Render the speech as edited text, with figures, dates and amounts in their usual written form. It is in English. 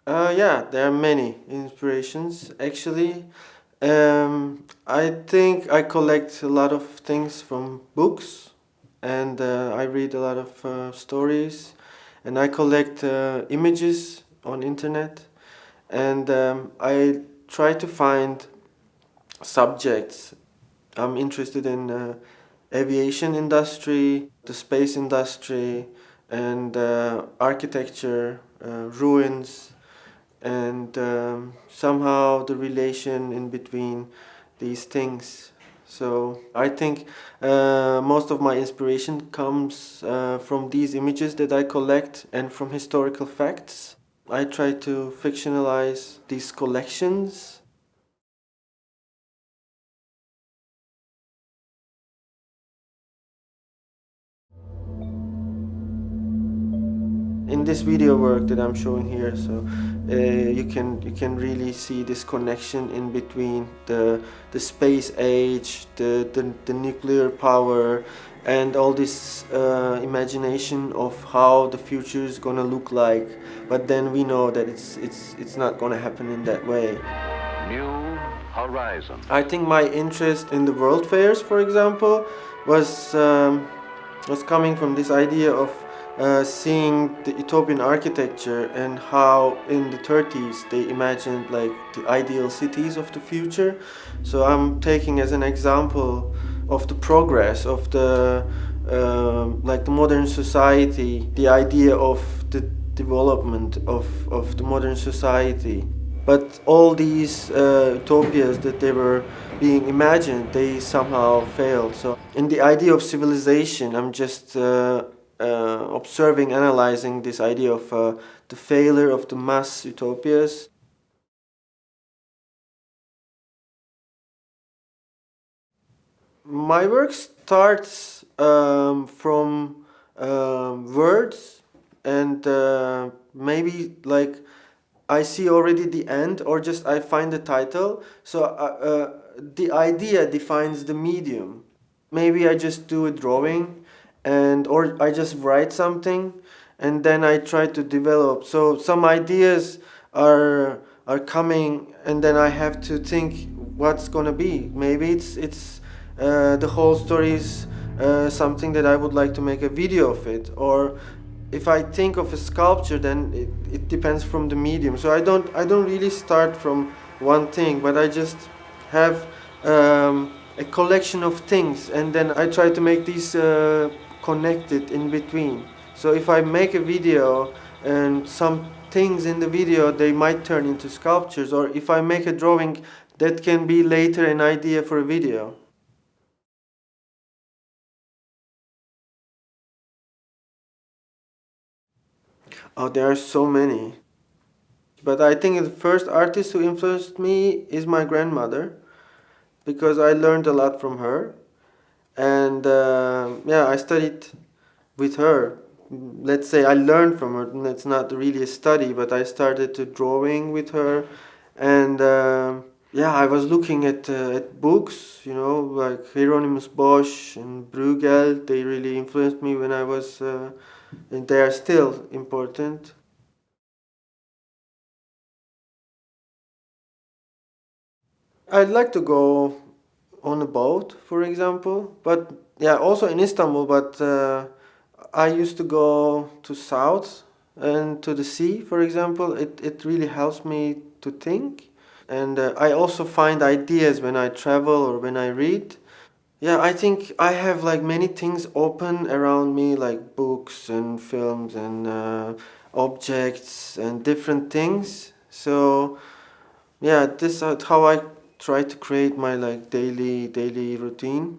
Yeah, there are many inspirations actually. I think I collect a lot of things from books, and I read a lot of stories, and I collect images on internet, and I try to find subjects. I'm interested in aviation industry, the space industry, and architecture, ruins, and somehow the relation in between these things. So I think most of my inspiration comes from these images that I collect and from historical facts. I try to fictionalize these collections. In this video work that I'm showing here, so you can really see this connection in between the space age, the nuclear power, and all this imagination of how the future is gonna look like. But then we know that it's not gonna happen in that way. New horizon. I think my interest in the world fairs, for example, was coming from this idea of seeing the utopian architecture and how in the 30s they imagined like the ideal cities of the future. So I'm taking as an example of the progress of the like the modern society, the idea of the development of the modern society. But all these utopias that they were being imagined, they somehow failed. So in the idea of civilization, I'm just observing, analyzing this idea of the failure of the mass utopias. My work starts from words, and maybe like I see already the end, or just I find the title. So the idea defines the medium. Maybe I just do a drawing, and or I just write something, and then I try to develop. So some ideas are coming, and then I have to think what's gonna be. Maybe it's the whole story is something that I would like to make a video of it, or if I think of a sculpture, then it depends from the medium. So I don't really start from one thing, but I just have a collection of things, and then I try to make these connected in between. So if I make a video and some things in the video, they might turn into sculptures, or if I make a drawing, that can be later an idea for a video. Oh, there are so many. But I think the first artist who influenced me is my grandmother, because I learned a lot from her. And yeah, I studied with her. Let's say I learned from her. It's not really a study, but I started to drawing with her. And yeah, I was looking at books, like Hieronymus Bosch and Bruegel. They really influenced me when I was, and they are still important. I'd like to go on a boat, for example, but yeah, also in Istanbul. But I used to go to south and to the sea, for example. It really helps me to think, and I also find ideas when I travel or when I read. Yeah, I think I have like many things open around me, like books and films and objects and different things. So yeah, this is how I try to create my like daily routine.